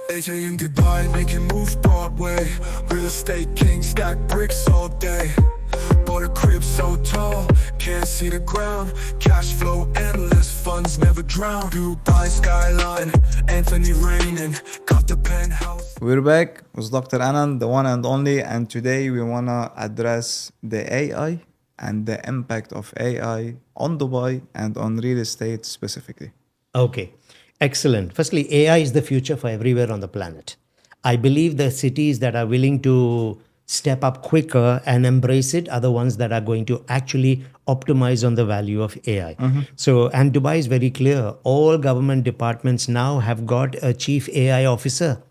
AJ in Dubai, making moves Broadway. Real estate king, stack bricks all day. Bought a crib so tall, can't see the ground. Cash flow endless, funds never drown. Dubai skyline, Anthony raining, got the penthouse. We're back with Dr. Anand, the one and only, and today we want to address the AI and the impact of AI on Dubai and on real estate specifically. Okay, excellent. Firstly, AI is the future for everywhere on the planet. I believe the cities that are willing to step up quicker and embrace it are the ones that are going to actually optimize on the value of AI. So, and Dubai is very clear. All government departments now have got a chief AI officer.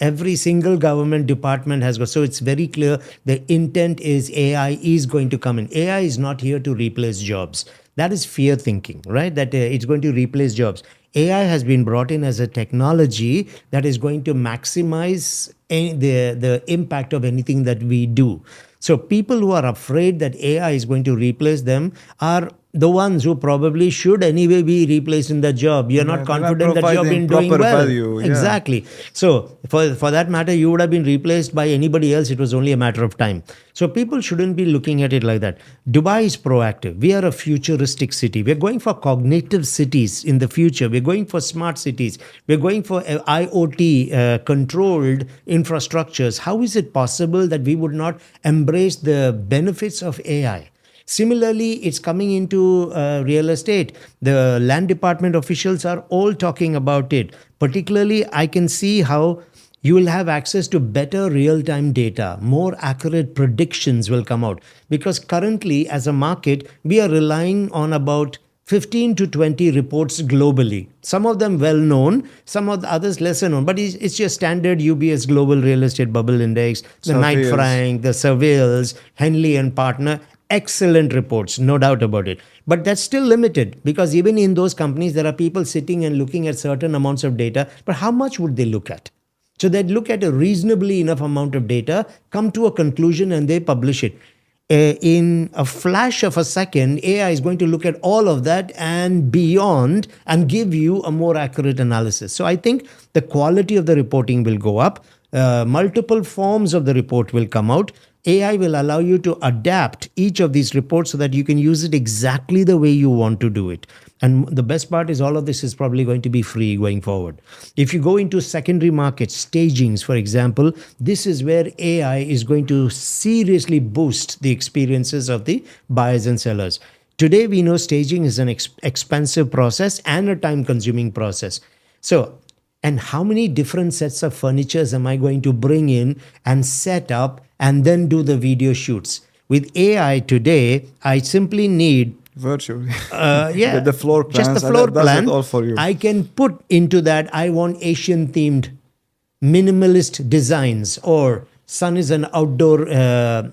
Every single government department has got, so it's very clear the intent is AI is going to come in. AI is not here to replace jobs. That is fear thinking, right? That it's going to replace jobs. AI has been brought in as a technology that is going to maximize the impact of anything that we do. So people who are afraid that AI is going to replace them are the ones who probably should anyway be replaced in the job. You're not confident that you've been doing well. Value, Exactly. So for that matter, you would have been replaced by anybody else. It was only a matter of time. So people shouldn't be looking at it like that. Dubai is proactive. We are a futuristic city. We're going for cognitive cities in the future. We're going for smart cities. We're going for IoT controlled infrastructures. How is it possible that we would not embrace the benefits of AI? Similarly, it's coming into real estate. The land department officials are all talking about it. Particularly, I can see how you will have access to better real-time data. More accurate predictions will come out. Because currently, as a market, we are relying on about 15 to 20 reports globally. Some of them well-known, some of the others lesser known. But it's your standard UBS Global Real Estate Bubble Index, the Knight Frank, the Surveils, Henley and Partner. Excellent reports, no doubt about it. But that's still limited because even in those companies, there are people sitting and looking at certain amounts of data. But how much would they look at? So they'd look at a reasonably enough amount of data, come to a conclusion, and they publish it. In a flash of a second, AI is going to look at all of that and beyond and give you a more accurate analysis. So I think the quality of the reporting will go up. Multiple forms of the report will come out. AI will allow you to adapt each of these reports so that you can use it exactly the way you want to do it. And the best part is all of this is probably going to be free going forward. If you go into secondary markets, stagings, for example, this is where AI is going to seriously boost the experiences of the buyers and sellers. Today, we know staging is an expensive process and a time-consuming process. So, and how many different sets of furnitures am I going to bring in and set up and then do the video shoots? With AI today, I simply need Virtually. the floor plans. Just the floor plan. Does it all for you. I can put into that, I want Asian themed minimalist designs, or son is an outdoor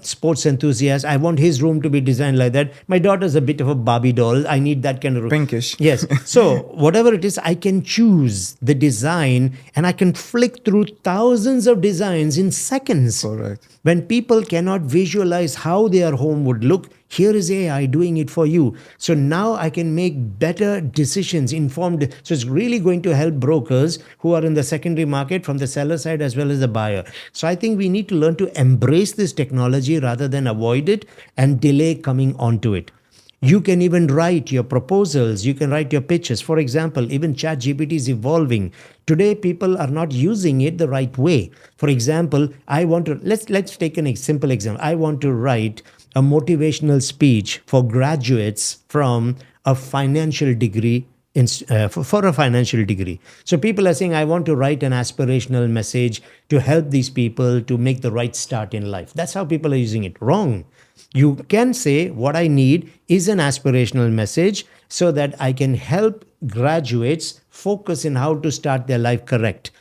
sports enthusiast. I want his room to be designed like that. My daughter's a bit of a Barbie doll. I need that kind of room. Pinkish. Yes. So whatever it is, I can choose the design and I can flick through thousands of designs in seconds. Correct. When people cannot visualize how their home would look, here is AI doing it for you. So now I can make better decisions, informed. So it's really going to help brokers who are in the secondary market from the seller side as well as the buyer. So I think we need to learn to embrace this technology rather than avoid it and delay coming onto it. You can even write your proposals. You can write your pitches. For example, even ChatGPT is evolving. Today, people are not using it the right way. For example, let's take a simple example. I want to write a motivational speech for graduates from a financial degree for a financial degree. So people are saying, I want to write an aspirational message to help these people to make the right start in life. That's how people are using it. Wrong. You can say what I need is an aspirational message so that I can help graduates focus in how to start their life correct.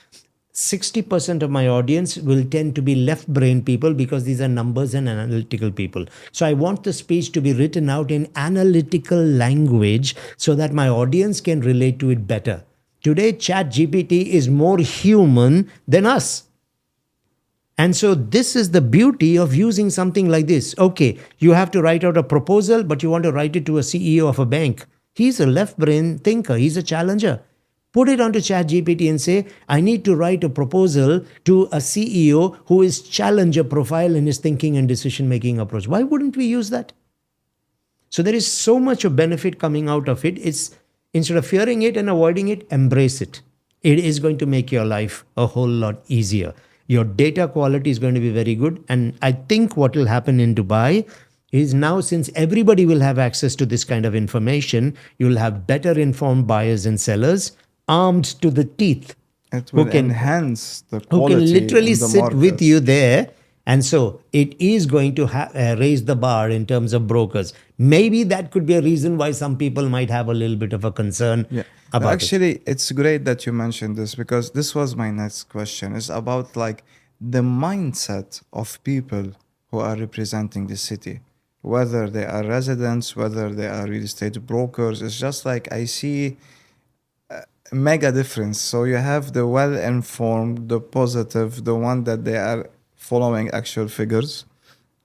60% of my audience will tend to be left brain people because these are numbers and analytical people. So I want the speech to be written out in analytical language so that my audience can relate to it better. Today, ChatGPT is more human than us. And so this is the beauty of using something like this. Okay, you have to write out a proposal, but you want to write it to a CEO of a bank. He's a left brain thinker. He's a challenger. Put it onto ChatGPT and say, I need to write a proposal to a CEO who is challenger profile in his thinking and decision making approach. Why wouldn't we use that? So there is so much of benefit coming out of it. It's instead of fearing it and avoiding it, embrace it. It is going to make your life a whole lot easier. Your data quality is going to be very good. And I think what will happen in Dubai is now, since everybody will have access to this kind of information, you'll have better informed buyers and sellers armed to the teeth It will enhance the who quality can literally in the sit market. with you there. And so it is going to raise the bar in terms of brokers. Maybe that could be a reason why some people might have a little bit of a concern about it. Actually, it's great that you mentioned this, because this was my next question. It's about like the mindset of people who are representing the city, whether they are residents, whether they are real estate brokers. It's just like I see mega difference. So you have the well-informed, the positive, the one that they are following actual figures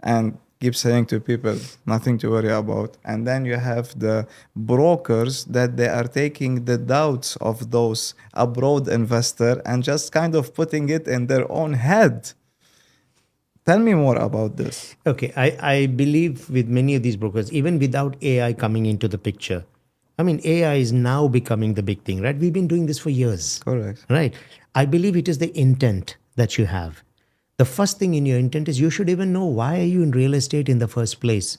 and keep saying to people nothing to worry about. And then you have the brokers that they are taking the doubts of those abroad investor and just kind of putting it in their own head. Tell me more about this. Okay, I believe with many of these brokers, even without AI coming into the picture, I mean, AI is now becoming the big thing, right? We've been doing this for years. Correct. Right. I believe it is the intent that you have. The first thing in your intent is you should even know, why are you in real estate in the first place?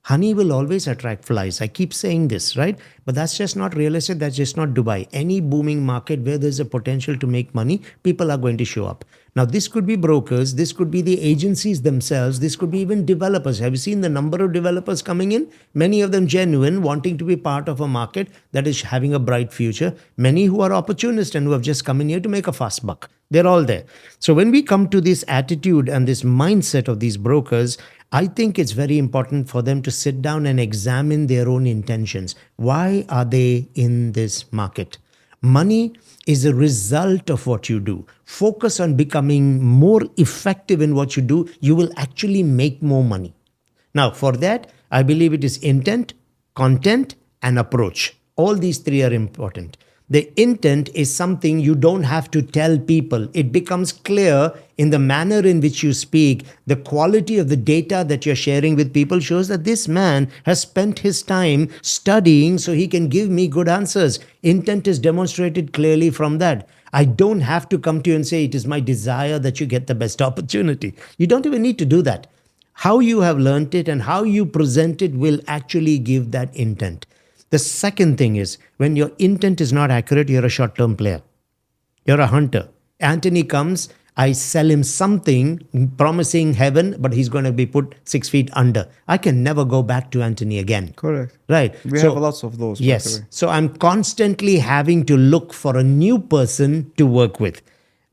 Honey will always attract flies. I keep saying this, right? But that's just not real estate. That's just not Dubai. Any booming market where there's a potential to make money, people are going to show up. Now, this could be brokers. This could be the agencies themselves. This could be even developers. Have you seen the number of developers coming in? Many of them genuine, wanting to be part of a market that is having a bright future. Many who are opportunists and who have just come in here to make a fast buck. They're all there. So when we come to this attitude and this mindset of these brokers, I think it's very important for them to sit down and examine their own intentions. Why are they in this market? Money is a result of what you do. Focus on becoming more effective in what you do. You will actually make more money. Now, for that, I believe it is intent, content, and approach. All these three are important. The intent is something you don't have to tell people. It becomes clear in the manner in which you speak. The quality of the data that you're sharing with people shows that this man has spent his time studying so he can give me good answers. Intent is demonstrated clearly from that. I don't have to come to you and say, it is my desire that you get the best opportunity. You don't even need to do that. How you have learned it and how you present it will actually give that intent. The second thing is, when your intent is not accurate, you're a short-term player. You're a hunter. Anthony comes, I sell him something promising heaven, but he's going to be put 6 feet under. I can never go back to Anthony again. Correct. Right. We have lots of those. by the Yes. way. So I'm constantly having to look for a new person to work with.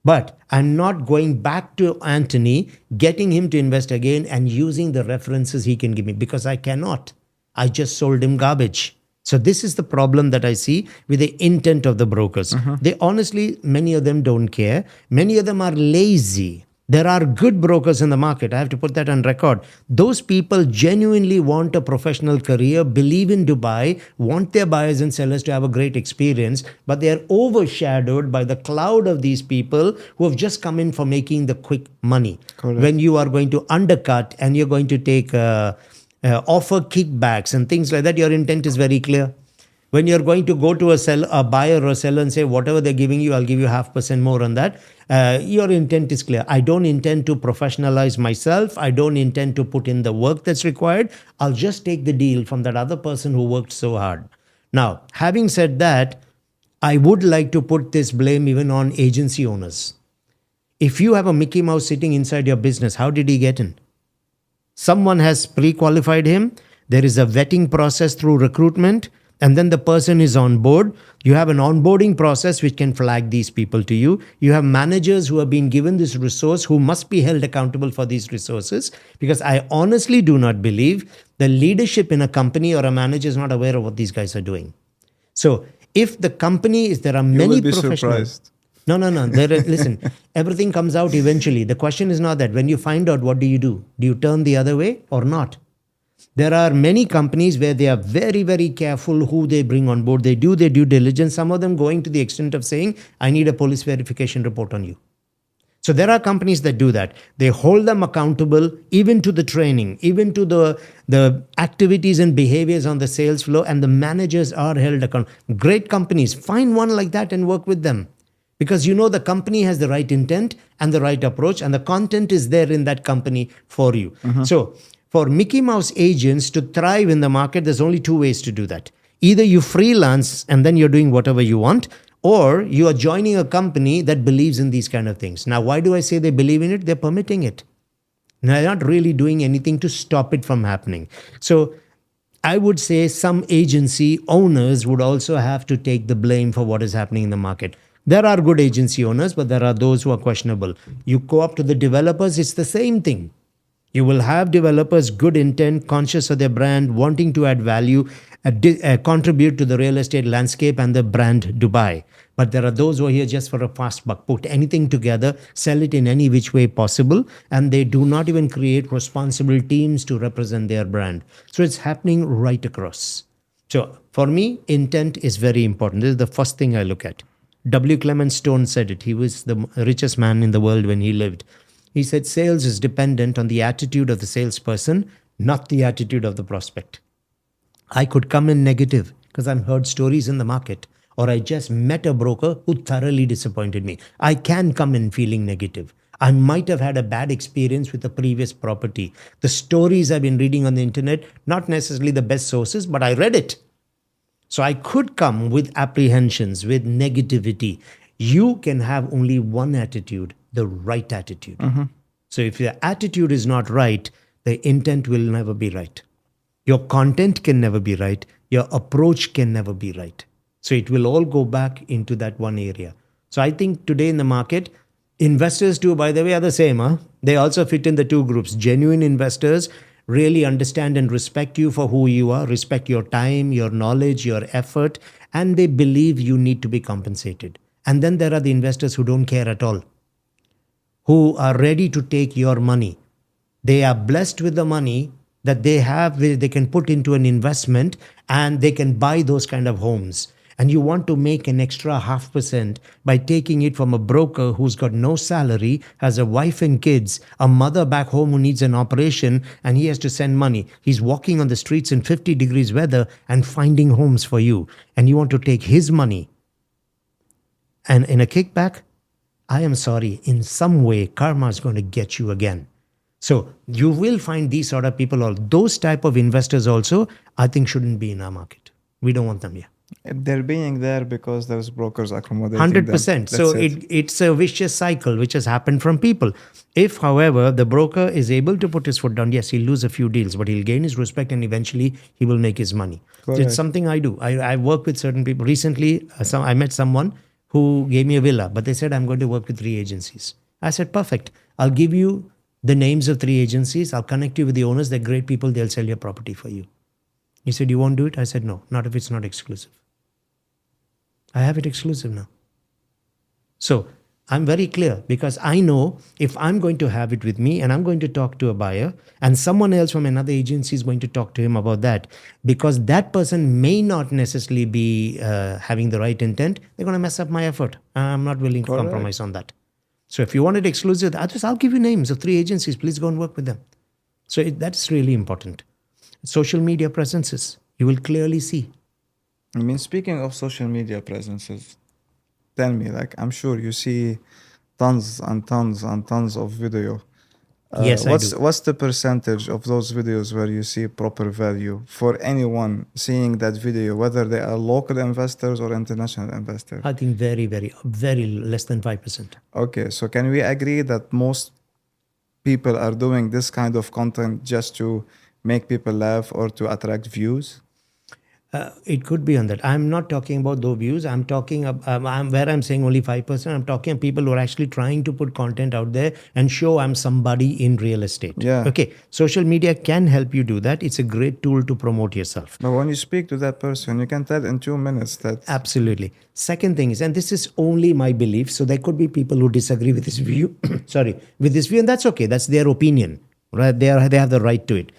But I'm not going back to Anthony, getting him to invest again and using the references he can give me, because I cannot. I just sold him garbage. So this is the problem that I see with the intent of the brokers. They honestly, many of them don't care. Many of them are lazy. There are good brokers in the market. I have to put that on record. Those people genuinely want a professional career, believe in Dubai, want their buyers and sellers to have a great experience, but they are overshadowed by the cloud of these people who have just come in for making the quick money. Correct. When you are going to undercut and you're going to take offer kickbacks and things like that, your intent is very clear. When you're going to go to a buyer or a seller and say, whatever they're giving you, I'll give you 0.5% more on that, your intent is clear. I don't intend to professionalize myself. I don't intend to put in the work that's required. I'll just take the deal from that other person who worked so hard. Now, having said that, I would like to put this blame even on agency owners. If you have a Mickey Mouse sitting inside your business, how did he get in? Someone has pre-qualified him. There is a vetting process through recruitment, and then the person is on board. You have an onboarding process which can flag these people to you. You have managers who have been given this resource who must be held accountable for these resources, because I honestly do not believe the leadership in a company or a manager is not aware of what these guys are doing. So if the company is, there are You many will be professionals. surprised. No. Listen, everything comes out eventually. The question is not that. When you find out, what do? Do you turn the other way or not? There are many companies where they are very, very careful who they bring on board. They do their due diligence, some of them going to the extent of saying, I need a police verification report on you. So there are companies that do that. They hold them accountable, even to the training, even to the activities and behaviors on the sales floor, and the managers are held accountable. Great companies, find one like that and work with them. Because you know the company has the right intent and the right approach, and the content is there in that company for you. So for Mickey Mouse agents to thrive in the market, there's only two ways to do that. Either you freelance and then you're doing whatever you want, or you are joining a company that believes in these kind of things. Now, why do I say they believe in it? They're permitting it. They're not really doing anything to stop it from happening. So I would say some agency owners would also have to take the blame for what is happening in the market. There are good agency owners, but there are those who are questionable. You go up to the developers, it's the same thing. You will have developers, good intent, conscious of their brand, wanting to add value, contribute to the real estate landscape and the brand Dubai. But there are those who are here just for a fast buck, put anything together, sell it in any which way possible, and they do not even create responsible teams to represent their brand. So it's happening right across. So for me, intent is very important. This is the first thing I look at. W. Clement Stone said it. He was the richest man in the world when he lived. He said sales is dependent on the attitude of the salesperson, not the attitude of the prospect. I could come in negative because I've heard stories in the market, or I just met a broker who thoroughly disappointed me. I can come in feeling negative. I might have had a bad experience with a previous property. The stories I've been reading on the internet, not necessarily the best sources, but I read it. So I could come with apprehensions, with negativity. You can have only one attitude, the right attitude. So if your attitude is not right, the intent will never be right. Your content can never be right. Your approach can never be right. So it will all go back into that one area. So I think today in the market, investors too, by the way, are the same. They also fit in the two groups. Genuine investors really understand and respect you for who you are, respect your time, your knowledge, your effort, and they believe you need to be compensated. And then there are the investors who don't care at all, who are ready to take your money. They are blessed with the money that they have, they can put into an investment and they can buy those kind of homes. And you want to make an extra 0.5% by taking it from a broker who's got no salary, has a wife and kids, a mother back home who needs an operation, and he has to send money. He's walking on the streets in 50 degrees weather and finding homes for you. And you want to take his money. And in a kickback, I am sorry, in some way, karma is going to get you again. So you will find these sort of people, or those type of investors also, I think shouldn't be in our market. We don't want them here. They're being there because there's brokers accommodating 100%. them. So That's it's a vicious cycle which has happened from people. If, however, the broker is able to put his foot down, yes, he'll lose a few deals, but he'll gain his respect and eventually he will make his money. So it's something I do. I work with certain people. Recently, I met someone who gave me a villa, but they said, I'm going to work with 3 agencies. I said, perfect. I'll give you the names of 3 agencies. I'll connect you with the owners. They're great people. They'll sell your property for you. He said, you won't do it? I said, no, not if it's not exclusive. I have it exclusive now. So I'm very clear because I know if I'm going to have it with me and I'm going to talk to a buyer and someone else from another agency is going to talk to him about that, because that person may not necessarily be having the right intent, they're going to mess up my effort. I'm not willing to compromise on that. So if you want it exclusive, I'll give you names of 3 agencies. Please go and work with them. So that's really important. Social media presences, you will clearly see. I mean, speaking of social media presences, tell me, like, I'm sure you see tons and tons and tons of video. Yes, I do. What's the percentage of those videos where you see proper value for anyone seeing that video, whether they are local investors or international investors? I think very, very, very less than 5%. Okay, so can we agree that most people are doing this kind of content just to make people laugh or to attract views? It could be on that. I'm not talking about those views. I'm talking where I'm saying only 5%. I'm talking people who are actually trying to put content out there and show I'm somebody in real estate. Yeah. Okay. Social media can help you do that. It's a great tool to promote yourself. But when you speak to that person, you can tell in 2 minutes that... Absolutely. Second thing is, and this is only my belief, so there could be people who disagree with this view. Sorry, with this view, and that's okay. That's their opinion, right? They have the right to it.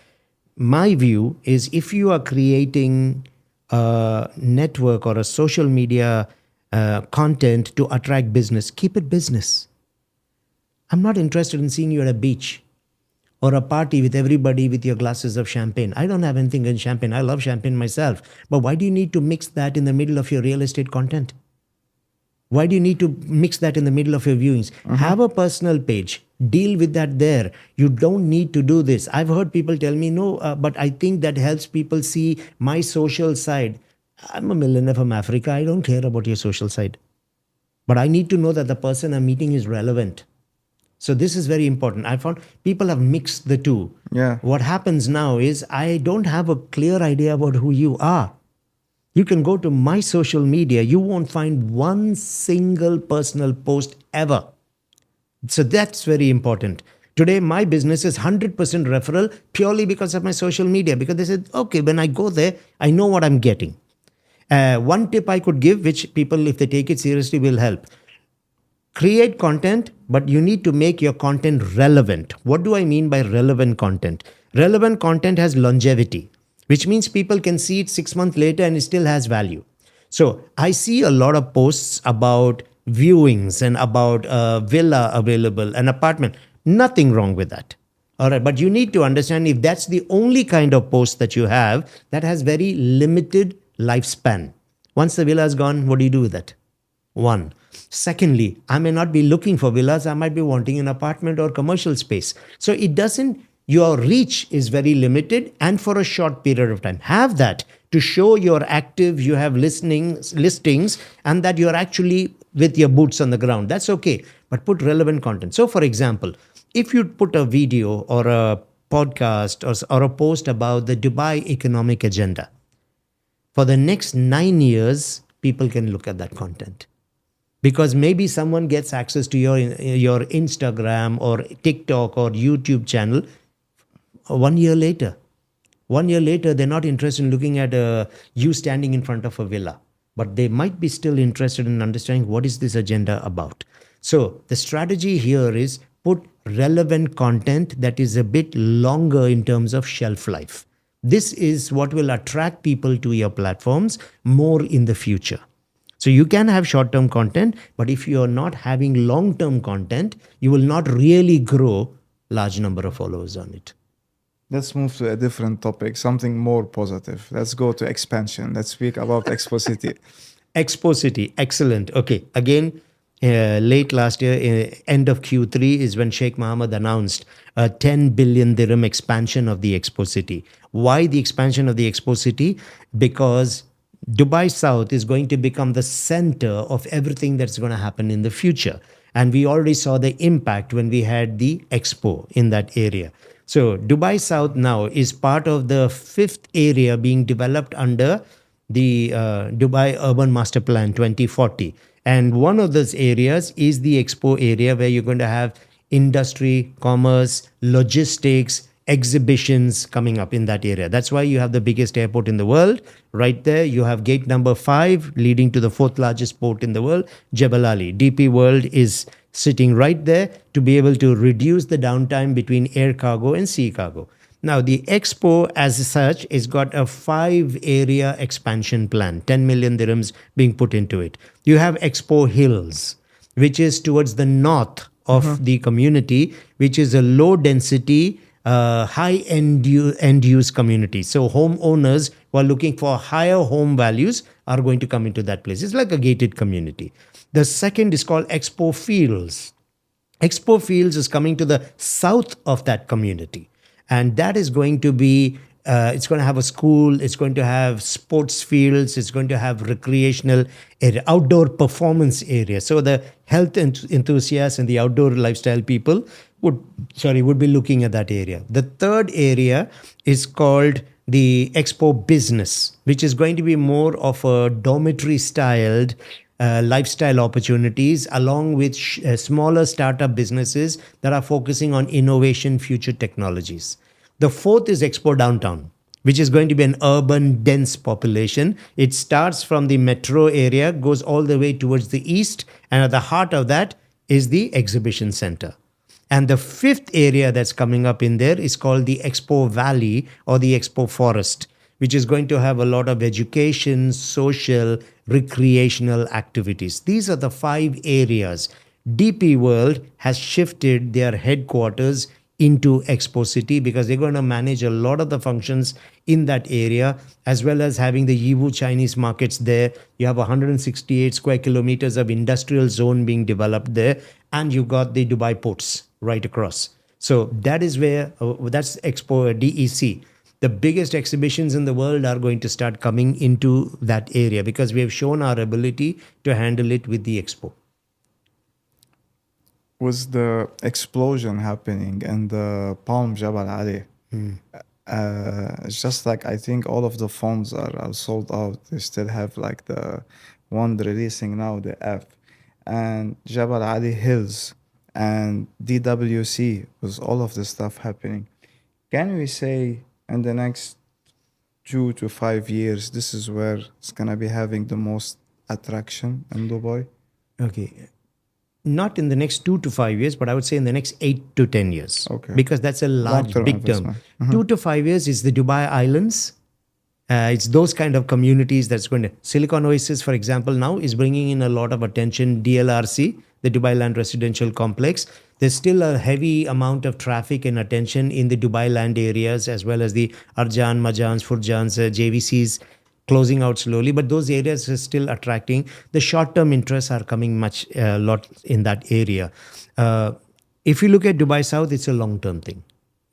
my view is if you are creating a network or a social media content to attract business, keep it business. I'm not interested in seeing you at a beach or a party with everybody with your glasses of champagne. I don't have anything in champagne. I love champagne myself. But why do you need to mix that in the middle of your real estate content? Why do you need to mix that in the middle of your viewings? Have a personal page. Deal with that there. You don't need to do this. I've heard people tell me, no, but I think that helps people see my social side. I'm a millionaire from Africa. I don't care about your social side. But I need to know that the person I'm meeting is relevant. So this is very important. I found people have mixed the two. Yeah. What happens now is I don't have a clear idea about who you are. You can go to my social media. You won't find one single personal post ever. So that's very important. Today, my business is 100% referral purely because of my social media. Because they said, okay, when I go there, I know what I'm getting. One tip I could give, which people, if they take it seriously, will help. Create content, but you need to make your content relevant. What do I mean by relevant content? Relevant content has longevity, which means people can see it 6 months later and it still has value. So I see a lot of posts about viewings and about a villa available, an apartment. Nothing wrong with that. All right. But you need to understand if that's the only kind of post that you have, that has very limited lifespan. Once the villa is gone, what do you do with that? One. Secondly, I may not be looking for villas. I might be wanting an apartment or commercial space. So it doesn't, your reach is very limited and for a short period of time. Have that to show you're active, you have listings, and that you're actually with your boots on the ground. That's okay. But put relevant content. So for example, if you put a video or a podcast or a post about the Dubai economic agenda, for the next 9 years, people can look at that content. Because maybe someone gets access to your Instagram or TikTok or YouTube channel 1 year later. 1 year later, they're not interested in looking at you standing in front of a villa. But they might be still interested in understanding what is this agenda about. So the strategy here is put relevant content that is a bit longer in terms of shelf life. This is what will attract people to your platforms more in the future. So you can have short-term content, but if you're not having long-term content, you will not really grow large number of followers on it. Let's move to a different topic, something more positive. Let's go to expansion. Let's speak about Expo City. Expo City, excellent. Okay, again, late last year, end of Q3 is when Sheikh Mohammed announced a 10 billion dirham expansion of the Expo City. Why the expansion of the Expo City? Because Dubai South is going to become the center of everything that's going to happen in the future. And we already saw the impact when we had the Expo in that area. So Dubai South now is part of the 5th area being developed under the Dubai Urban Master Plan 2040. And one of those areas is the Expo area where you're going to have industry, commerce, logistics, exhibitions coming up in that area. That's why you have the biggest airport in the world. Right there, you have gate number 5 leading to the 4th largest port in the world, Jebel Ali. DP World is sitting right there to be able to reduce the downtime between air cargo and sea cargo. Now, the Expo as such has got a 5-area expansion plan, 10 million dirhams being put into it. You have Expo Hills, which is towards the north of the community, which is a low density, high end use community. So homeowners who are looking for higher home values are going to come into that place. It's like a gated community. The second is called Expo Fields. Expo Fields is coming to the south of that community. And that is going to be, it's going to have a school, it's going to have sports fields, it's going to have recreational area, outdoor performance area. So the health enthusiasts and the outdoor lifestyle people would be looking at that area. The third area is called the Expo Business, which is going to be more of a dormitory styled lifestyle opportunities along with smaller startup businesses that are focusing on innovation, future technologies. The fourth is Expo Downtown, which is going to be an urban dense population. It starts from the metro area, goes all the way towards the east, and at the heart of that is the exhibition center. And the fifth area that's coming up in there is called the Expo Valley or the Expo Forest, which is going to have a lot of education, social, recreational activities. These are the 5 areas. DP World has shifted their headquarters into Expo City because they're going to manage a lot of the functions in that area, as well as having the Yiwu Chinese markets there. You have 168 square kilometers of industrial zone being developed there, and you got the Dubai ports right across. So that is where, that's Expo DEC. The biggest exhibitions in the world are going to start coming into that area because we have shown our ability to handle it with the Expo. Was the explosion happening in the Palm Jabal Ali? It's just like I think all of the phones are sold out. They still have like the one releasing now, the F, and Jabal Ali Hills and DWC was all of this stuff happening. Can we say in the next 2 to 5 years, this is where it's gonna be having the most attraction in Dubai? Okay. Not in the next 2 to 5 years, but I would say in the next 8 to 10 years. Okay. Because that's a large, Long-term big term. investment. 2 to 5 years is the Dubai Islands. It's those kind of communities that's going to. Silicon Oasis, for example, now is bringing in a lot of attention. DLRC, the Dubai Land Residential Complex. There's still a heavy amount of traffic and attention in the Dubai land areas, as well as the Arjan, Majans, Furjans, JVCs closing out slowly, but those areas are still attracting. The short-term interests are coming much lot in that area. If you look at Dubai South, it's a long-term thing.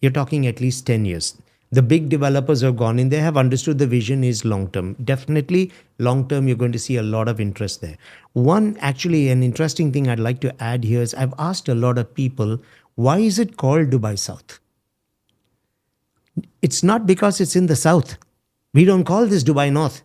You're talking at least 10 years. The big developers have gone in. They have understood the vision is long-term. Definitely long-term, you're going to see a lot of interest there. An interesting thing I'd like to add here is I've asked a lot of people, why is it called Dubai South? It's not because it's in the south. We don't call this Dubai North.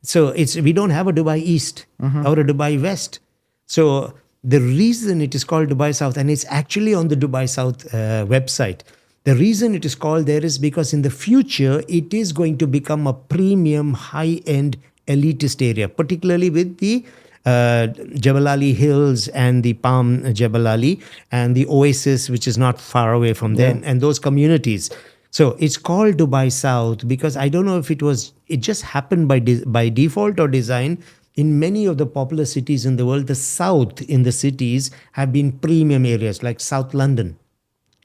So we don't have a Dubai East or a Dubai West. So the reason it is called Dubai South, and it's actually on the Dubai South website, the reason it is called there is because in the future, it is going to become a premium, high-end, elitist area, particularly with the Jebel Ali Hills and the Palm Jebel Ali and the Oasis, which is not far away from there, and those communities. So it's called Dubai South because I don't know if it just happened by default or design. In many of the popular cities in the world, the south in the cities have been premium areas like South London,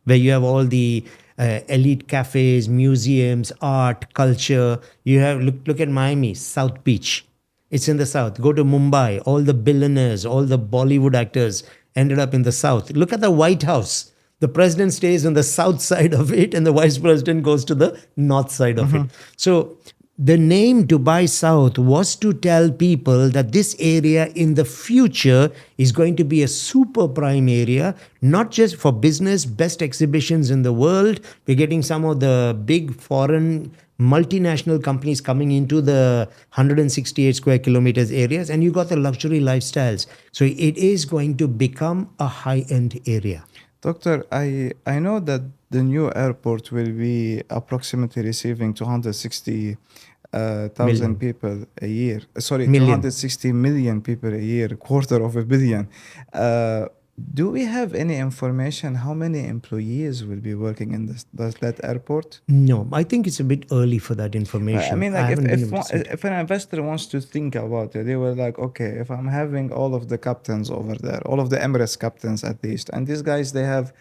where you have all the elite cafes, museums, art, culture. You have look at Miami, South Beach. It's in the south. Go to Mumbai, all the billionaires, all the Bollywood actors ended up in the south. Look at the White House. The president stays on the south side of it and the vice president goes to the north side of it. So the name Dubai South was to tell people that this area in the future is going to be a super prime area, not just for business, best exhibitions in the world. We're getting some of the big foreign multinational companies coming into the 168 square kilometers areas, and you got the luxury lifestyles. So it is going to become a high-end area. Doctor, I know that the new airport will be approximately receiving 260,000 people a year. Sorry, Million. 260 million people a year, $250 million. Do we have any information how many employees will be working in that airport? No, I think it's a bit early for that information. I mean, like haven't been able to see it. if an investor wants to think about it, they were like, okay, if I'm having all of the captains over there, all of the Emirates captains at least, and these guys, they have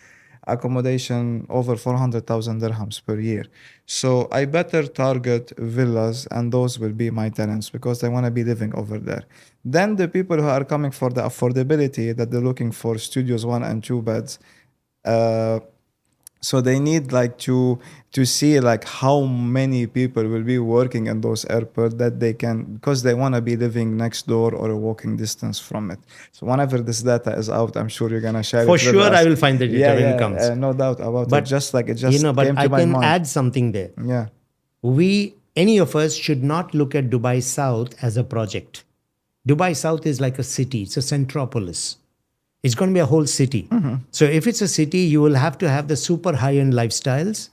accommodation over 400,000 dirhams per year. So I better target villas, and those will be my tenants because they want to be living over there. Then the people who are coming for the affordability that they're looking for studios, 1 and 2 beds, so they need like to see like how many people will be working in those airports that they can, because they want to be living next door or a walking distance from it. So whenever this data is out, I'm sure you're gonna share For it with sure, us. I will find the data when it comes. No doubt about But it. Just like it just but came to I my can mind. add something there. Yeah. Any of us should not look at Dubai South as a project. Dubai South is like a city. It's a centropolis. It's going to be a whole city. So if it's a city, you will have to have the super high-end lifestyles.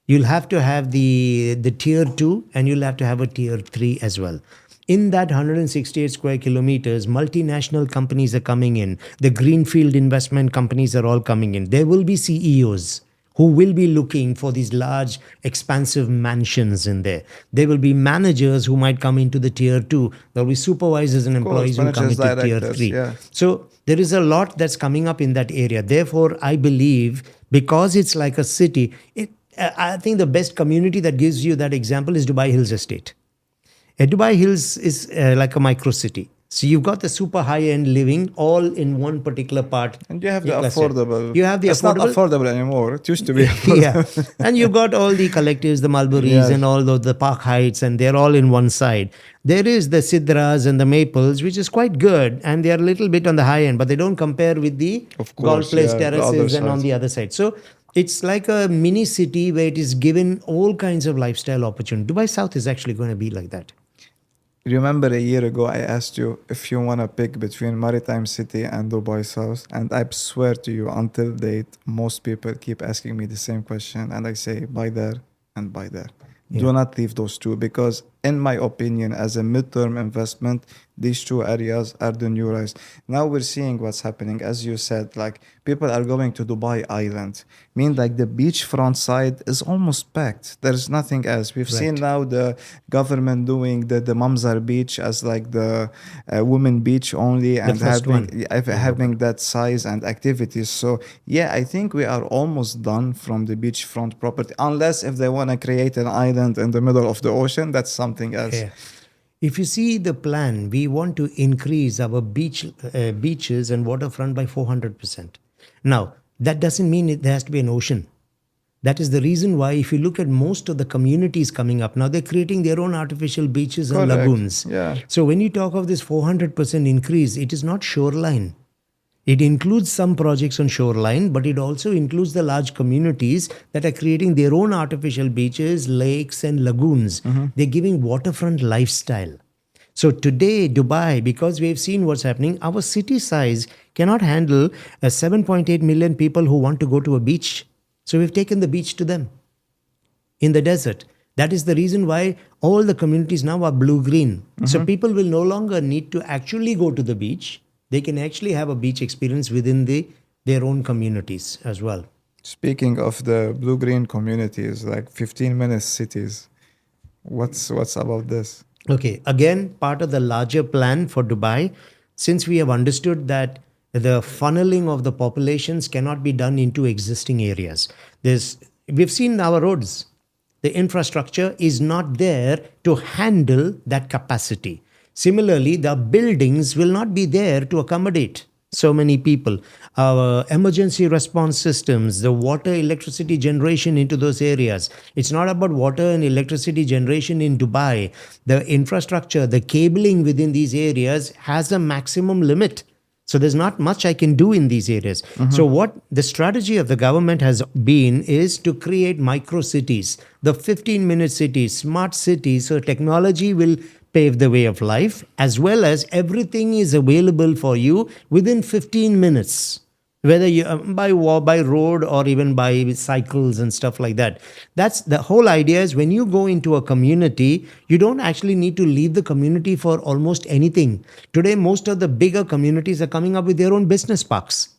You'll have to have the tier 2 and you'll have to have a tier 3 as well. In that 168 square kilometers, multinational companies are coming in. The greenfield investment companies are all coming in. There will be CEOs who will be looking for these large, expansive mansions in there. There will be managers who might come into the tier two. There will be supervisors and Of course, employees who come managers, into tier directors, three. yeah. So there is a lot that's coming up in that area. Therefore, I believe because it's like a city, I think the best community that gives you that example is Dubai Hills Estate. Dubai Hills is like a micro city. So you've got the super high end living all in one particular part. And you have the clustered. affordable. You have the It's affordable. not affordable anymore. It used to be Yeah. affordable. And you've got all the collectives, the Mulberries Yes. and all the Park Heights, and they're all in one side. There is the Sidras and the Maples, which is quite good, and they're a little bit on the high end, but they don't compare with the Of Golf course, Place yeah, the other terraces and on side. the other side. So it's like a mini city where it is given all kinds of lifestyle opportunity. Dubai South is actually going to be like that. Remember a year ago, I asked you if you want to pick between Maritime City and Dubai South, and I swear to you, until date, most people keep asking me the same question, and I say buy there and buy there. Do not leave those two because, in my opinion, as a midterm investment, these two areas are the new rise. Now we're seeing what's happening, as you said, like people are going to Dubai Island. Mean like the beachfront side is almost packed. There's nothing else. We've seen now the government doing the Mamzar beach as like the women beach only, and first one. having that size and activities. So yeah, I think we are almost done from the beachfront property, unless if they want to create an island in the middle of the ocean, that's something else. Yeah. If you see the plan, we want to increase our beaches and waterfront by 400%. Now, that doesn't mean there has to be an ocean. That is the reason why, if you look at most of the communities coming up now, they're creating their own artificial beaches and Correct. lagoons. Yeah. So when you talk of this 400% increase, it is not shoreline. It includes some projects on shoreline, but it also includes the large communities that are creating their own artificial beaches, lakes, and lagoons. They're giving waterfront lifestyle. So today, Dubai, because we've seen what's happening, our city size cannot handle 7.8 million people who want to go to a beach. So we've taken the beach to them in the desert. That is the reason why all the communities now are blue-green. So people will no longer need to actually go to the beach. They can actually have a beach experience within their own communities as well. Speaking of the blue-green communities, like 15-minute cities, what's about this? Okay, again, part of the larger plan for Dubai, since we have understood that the funneling of the populations cannot be done into existing areas. We've seen our roads. The infrastructure is not there to handle that capacity. Similarly, the buildings will not be there to accommodate so many people. Our emergency response systems, the water, electricity generation into those areas. It's not about water and electricity generation in Dubai. The infrastructure, the cabling within these areas has a maximum limit. So there's not much I can do in these areas. So what the strategy of the government has been is to create micro cities, the 15-minute cities, smart cities. So technology will pave the way of life, as well as everything is available for you within 15 minutes. Whether you by road or even by cycles and stuff like that. That's the whole idea. Is when you go into a community, you don't actually need to leave the community for almost anything. Today, most of the bigger communities are coming up with their own business parks.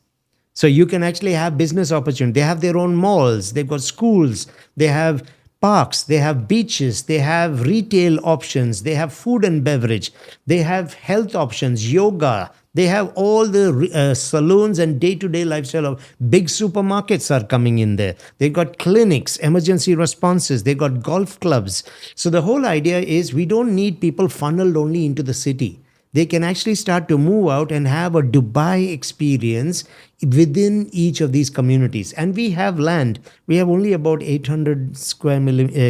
So you can actually have business opportunity. They have their own malls. They've got schools. They have parks. They have beaches. They have retail options. They have food and beverage. They have health options, yoga. They have all the saloons and day-to-day lifestyle of big supermarkets are coming in there. They've got clinics, emergency responses. They've got golf clubs. So the whole idea is we don't need people funneled only into the city. They can actually start to move out and have a Dubai experience within each of these communities. And we have land. We have only about 800 square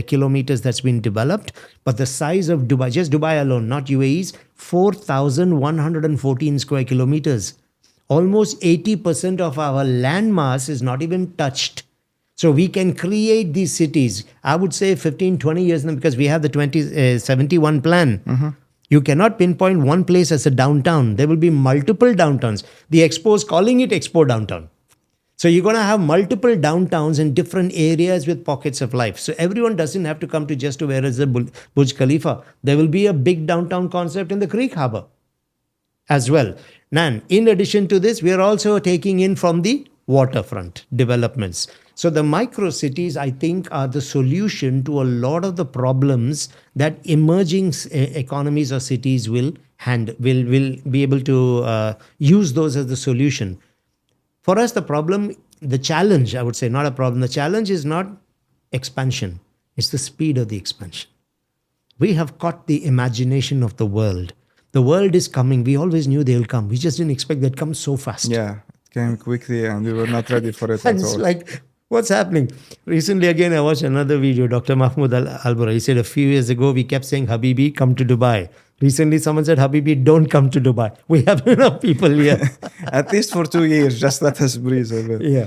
kilometers that's been developed. But the size of Dubai, just Dubai alone, not UAE's, 4,114 square kilometers. Almost 80% of our land mass is not even touched. So we can create these cities, I would say 15, 20 years now, because we have the 2071 plan. You cannot pinpoint one place as a downtown. There will be multiple downtowns. The Expo is calling it Expo Downtown. So you're going to have multiple downtowns in different areas with pockets of life. So everyone doesn't have to come to just to where is the Burj Khalifa. There will be a big downtown concept in the Creek Harbor as well. And in addition to this, we are also taking in from the waterfront developments. So the micro cities, I think, are the solution to a lot of the problems that emerging economies or cities will be able to use those as the solution. For us, the challenge, I would say, not a problem. The challenge is not expansion. It's the speed of the expansion. We have caught the imagination of the world. The world is coming. We always knew they will come. We just didn't expect that come so fast. Yeah, it came quickly and we were not ready for it And at it's all. like, what's happening? Recently, again, I watched another video, Dr. Mahmoud Al-Albura. He said a few years ago, we kept saying, Habibi, come to Dubai. Recently, someone said, Habibi, don't come to Dubai. We have enough people here. At least for 2 years, just let us breathe a bit. Yeah.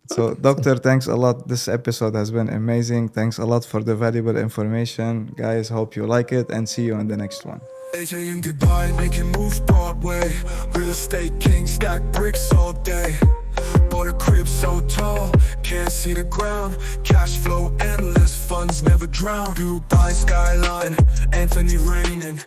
So, Doctor, thanks a lot. This episode has been amazing. Thanks a lot for the valuable information. Guys, hope you like it and see you on the next one. AJ in Dubai, making moves Broadway. Real estate king, stack bricks all day. Bought a crib so tall, can't see the ground. Cash flow endless, funds never drown. Dubai skyline, Anthony raining.